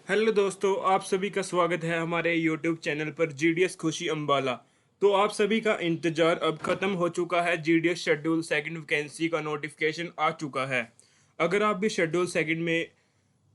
Hello दोस्तों, आप सभी का स्वागत है हमारे यूट्यूब चैनल पर जीडीएस खुशी अंबाला। तो आप सभी का इंतजार अब खत्म हो चुका है। जीडीएस शेड्यूल सेकंड वैकेंसी का नोटिफिकेशन आ चुका है। अगर आप भी शेड्यूल सेकंड में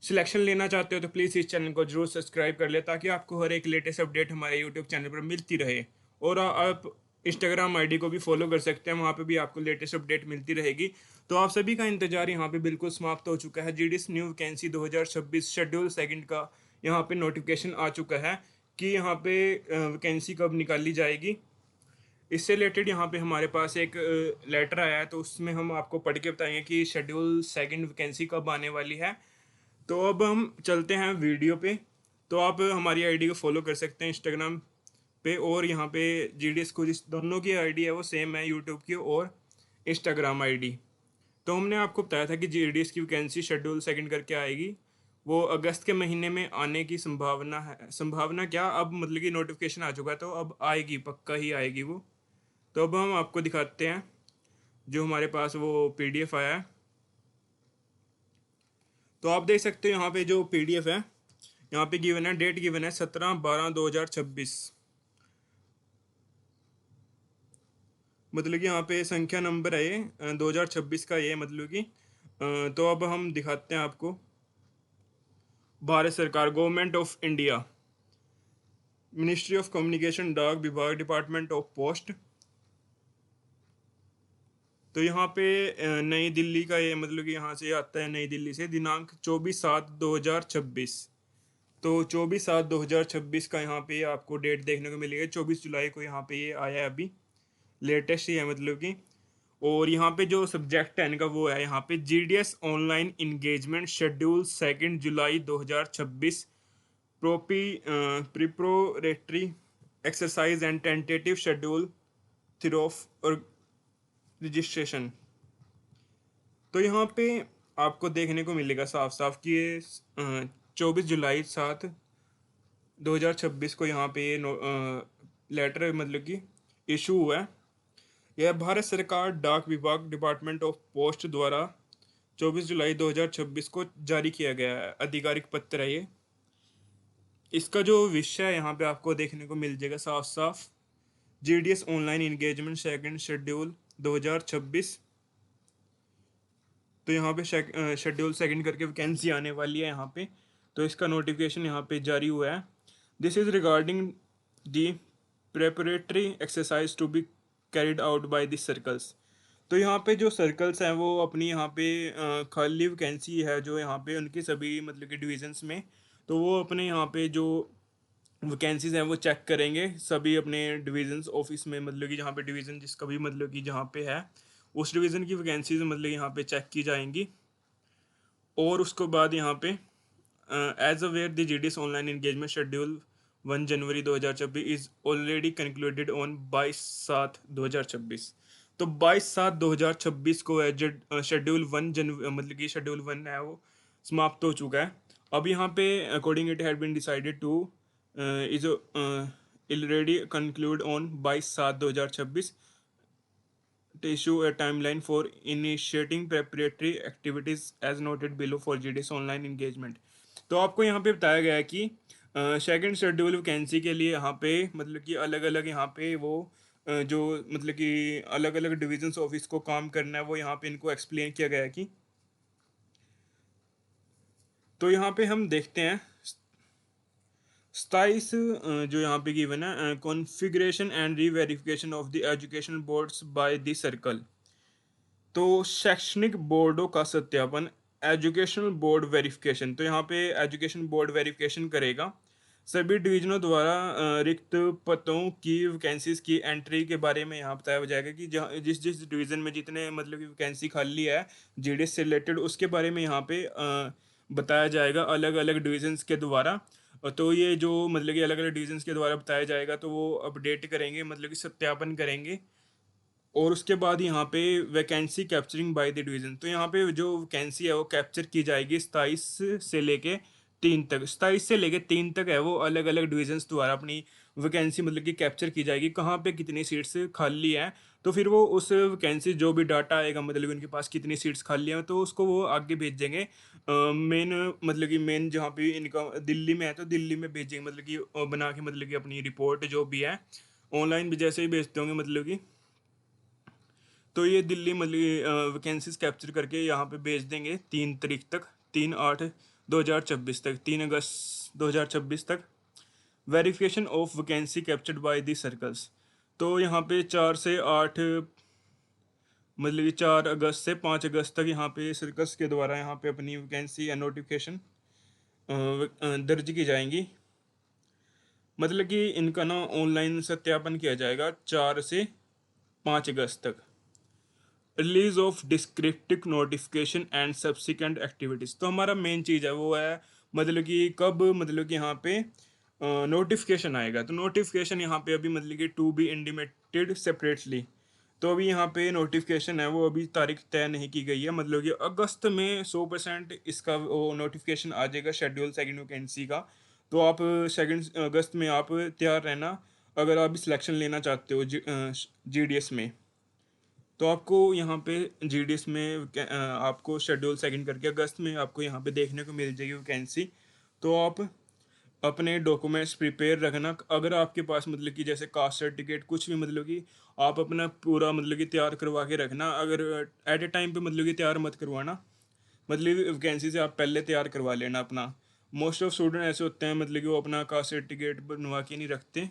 सिलेक्शन लेना चाहते हो तो प्लीज़ इस चैनल को जरूर सब्सक्राइब कर ले, ताकि आपको हर एक लेटेस्ट अपडेट हमारे यूट्यूब चैनल पर मिलती रहे। और आप इंस्टाग्राम आईडी को भी फॉलो कर सकते हैं, वहाँ पे भी आपको लेटेस्ट अपडेट मिलती रहेगी। तो आप सभी का इंतजार यहाँ पे बिल्कुल समाप्त हो चुका है। GDS new vacancy 2026 schedule second का यहाँ पे नोटिफिकेशन आ चुका है कि यहाँ पे वैकेंसी कब निकाली जाएगी। इससे रिलेटेड यहाँ पे हमारे पास एक लेटर आया है, तो उसमें हम आपको पढ़ के बताएंगे कि शेड्यूल सेकंड वैकेंसी कब आने वाली है। तो अब हम चलते हैं वीडियो पे। तो आप हमारी आईडी को फॉलो कर सकते हैं इंस्टाग्राम पे, और यहाँ पे जीडीएस को जिस दोनों की आईडी है वो सेम है, यूट्यूब की और इंस्टाग्राम आईडी। तो हमने आपको बताया था कि जीडीएस की वैकेंसी शेड्यूल सेकंड करके आएगी। वो अगस्त के महीने में आने की संभावना है। संभावना क्या, अब मतलब कि नोटिफिकेशन आ चुका है तो अब आएगी, पक्का ही आएगी वो। तो अब हम आपको दिखाते हैं जो हमारे पास वो पीडीएफ आया है। तो आप देख सकते हो यहाँ पे जो पीडीएफ है, यहाँ पे गिवन है, डेट गिवन है 17/12/2026। मतलब कि यहाँ पे संख्या नंबर है ये 2026 का, ये मतलब कि तो अब हम दिखाते हैं आपको। भारत सरकार, government of India, ministry of communication, डाक विभाग, डिपार्टमेंट ऑफ पोस्ट। तो यहाँ पे नई दिल्ली का ये मतलब कि यहाँ से आता है, नई दिल्ली से, दिनांक 24/7/2026। तो 24/7/2026 का यहाँ पे आपको डेट देखने को मिलेगी। 24 जुलाई को यहाँ पे ये आया है, अभी लेटेस्ट ही है मतलब कि। और यहाँ पे जो सब्जेक्ट है इनका वो है यहाँ पे GDS online engagement schedule second July 2026, preparatory exercise and tentative schedule thereof और रजिस्ट्रेशन। तो यहाँ पे आपको देखने को मिलेगा साफ साफ कि ये 24 जुलाई 7/2026 को यहाँ पे ये लेटर मतलब कि इशू हुआ है। यह भारत सरकार डाक विभाग, डिपार्टमेंट ऑफ पोस्ट द्वारा 24 जुलाई 2026 को जारी किया गया है, आधिकारिक पत्र है ये। इसका जो विषय है यहाँ पे आपको देखने को मिल जाएगा साफ साफ, GDS online engagement second schedule 2026। तो यहाँ पे शेड्यूल सेकंड करके वैकेंसी आने वाली है यहाँ पे। तो इसका नोटिफिकेशन यहाँ पे जारी हुआ है। This is regarding the preparatory exercise to be carried out by this circles. तो यहाँ पे जो सर्कल्स हैं वो अपनी यहाँ पे खाली वैकेंसी है जो यहाँ पे उनकी सभी मतलब कि डिविजन्स में, तो वो अपने यहाँ पे जो वैकेंसीज हैं वो चेक करेंगे सभी अपने डिविजन्स ऑफिस में, मतलब कि जहाँ पे डिवीज़न जिसका भी मतलब कि जहाँ पे है उस डिवीज़न की वैकेंसीज मतलब यहाँ पे चेक की जाएंगी। और उसके बाद यहाँ पे as aware the GDS online engagement schedule 1 January 2026 is already concluded on 22/7/2026। तो 22/7/2026 को शेड्यूल 1 जनवरी मतलब कि शेड्यूल 1 है वो समाप्त हो चुका है। अब यहाँ पे according it had been decided to is already conclude on 22/7/2026 to issue a timeline for initiating preparatory activities as noted below for GDS online engagement। तो आपको यहाँ पे बताया गया है कि सेकंड शेड्यूल वैकेंसी के लिए यहाँ पे मतलब कि अलग अलग यहाँ पे वो जो मतलब कि अलग अलग डिविजन्स ऑफिस को काम करना है वो यहाँ पे इनको एक्सप्लेन किया गया है कि। तो यहाँ पे हम देखते हैं 27 जो यहाँ पे गिवन है, configuration and reverification of the education boards by the circle. तो शैक्षणिक बोर्डों का सत्यापन, एजुकेशनल बोर्ड वेरिफिकेशन। तो यहाँ पे एजुकेशन बोर्ड वेरिफिकेशन करेगा सभी डिवीजनों द्वारा रिक्त पदों की वैकेंसीज की एंट्री के बारे में यहाँ बताया जाएगा कि जहाँ जिस जिस डिवीज़न में जितने मतलब कि वैकेंसी खाली है जीडीएस से रिलेटेड उसके बारे में यहाँ पे बताया जाएगा अलग अलग डिवीजन्स के द्वारा। तो ये जो मतलब कि अलग अलग डिवीजन्स के द्वारा बताया जाएगा तो वो अपडेट करेंगे मतलब कि सत्यापन करेंगे। और उसके बाद यहाँ पे vacancy capturing by the division. तो यहाँ पे जो वैकेंसी है वो कैप्चर की जाएगी 27 से लेके 3 तक। 27 से लेके 3 तक है वो अलग अलग डिविजन्स द्वारा अपनी वैकेंसी मतलब कि कैप्चर की जाएगी, कहाँ पे कितनी सीट्स खाली हैं। तो फिर वो उस वैकेंसी जो भी डाटा आएगा मतलब कि उनके पास कितनी सीट्स खाली हैं तो उसको वो आगे भेजेंगे मेन, मतलब कि मेन जहाँ पे इनका दिल्ली में है तो दिल्ली में भेजेंगे, मतलब कि बना के मतलब कि अपनी रिपोर्ट जो भी है ऑनलाइन भी जैसे ही भेजते होंगे मतलब कि, तो ये दिल्ली मतलब वैकेंसीज कैप्चर करके यहाँ पे भेज देंगे 3 तारीख तक, 3/8/2024 तक, 3 अगस्त 2026 तक। Verification of vacancy captured by the circles. तो यहाँ पे 4 से 8, मतलब कि 4 अगस्त से 5 अगस्त तक यहाँ पे सर्कल्स के द्वारा यहाँ पे अपनी वैकेंसी या नोटिफिकेशन दर्ज की जाएंगी। मतलब कि इनका ना ऑनलाइन सत्यापन किया जाएगा 4 से 5 अगस्त तक। Release of descriptive notification and subsequent activities. तो हमारा मेन चीज़ है वो है मतलब कि कब मतलब कि यहाँ पे नोटिफिकेशन आएगा। तो नोटिफिकेशन यहाँ पे अभी मतलब कि टू बी इंटीमेटेड सेपरेटली। तो अभी यहाँ पे नोटिफिकेशन है वो अभी तारीख तय नहीं की गई है, मतलब कि अगस्त में 100% इसका वो नोटिफिकेशन आ जाएगा शेड्यूल सेकंड वैकेंसी का। तो आप 2 अगस्त में आप तैयार रहना अगर आप सिलेक्शन लेना चाहते हो GDS में। तो आपको यहाँ पे GDS में आपको शेड्यूल सेकंड करके अगस्त में आपको यहाँ पे देखने को मिल जाएगी वैकेंसी। तो आप अपने डॉक्यूमेंट्स प्रिपेयर रखना। अगर आपके पास मतलब कि जैसे कास्ट सर्टिफिकेट कुछ भी मतलब कि आप अपना पूरा मतलब कि तैयार करवा के रखना। अगर एट ए टाइम पे मतलब कि तैयार मत करवाना, मतलब वैकेंसी से आप पहले तैयार करवा लेना अपना। मोस्ट ऑफ स्टूडेंट ऐसे होते हैं मतलब कि वो अपना कास्ट सर्टिफिकेट बनवा के नहीं रखते।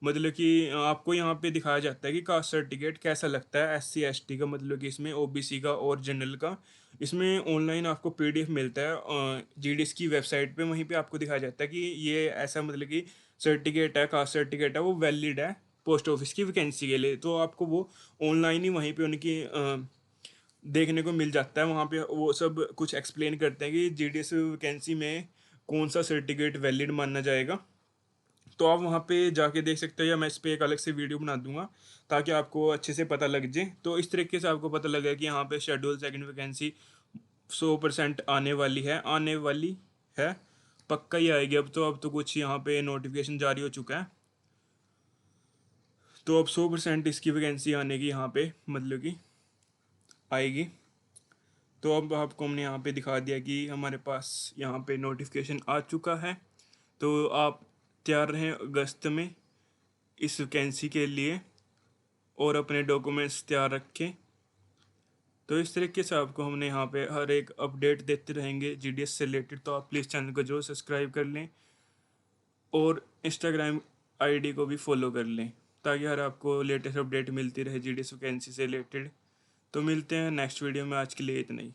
मतलब कि आपको यहाँ पे दिखाया जाता है कि कास्ट सर्टिफिकेट कैसा लगता है SC ST का, मतलब कि इसमें OBC का और जनरल का। इसमें ऑनलाइन आपको PDF मिलता है GDS की वेबसाइट पे, वहीं पे आपको दिखाया जाता है कि ये ऐसा मतलब कि सर्टिफिकेट है, कास्ट सर्टिफिकेट है, वो वैलिड है पोस्ट ऑफिस की वैकेंसी के लिए। तो आपको वो ऑनलाइन ही वहीं पे उनकी देखने को मिल जाता है। वहाँ पे वो सब कुछ एक्सप्लेन करते हैं कि GDS वैकेंसी में कौन सा सर्टिफिकेट वैलिड माना जाएगा। तो आप वहाँ पे जाके देख सकते हो, या मैं इस पे एक अलग से वीडियो बना दूंगा ताकि आपको अच्छे से पता लग जाए। तो इस तरीके से आपको पता लगे कि यहाँ पे शेड्यूल सेकंड वैकेंसी 100% आने वाली है, पक्का ही आएगी। अब तो कुछ यहाँ पे नोटिफिकेशन जारी हो चुका है, तो अब 100% इसकी वैकेंसी आने की यहाँ पे मतलब कि आएगी। तो अब आपको हमने यहाँ पे दिखा दिया कि हमारे पास यहाँ पे नोटिफिकेशन आ चुका है। तो आप तैयार रहें अगस्त में इस वैकेंसी के लिए और अपने डॉक्यूमेंट्स तैयार रखें। तो इस तरीके से आपको हमने यहाँ पे हर एक अपडेट देते रहेंगे GDS से रिलेटेड। तो आप प्लीज़ चैनल को जरूर सब्सक्राइब कर लें और इंस्टाग्राम ID को भी फॉलो कर लें ताकि हर आपको लेटेस्ट अपडेट मिलती रहे GDS वैकेंसी से रिलेटेड। तो मिलते हैं नेक्स्ट वीडियो में, आज के लिए इतना ही।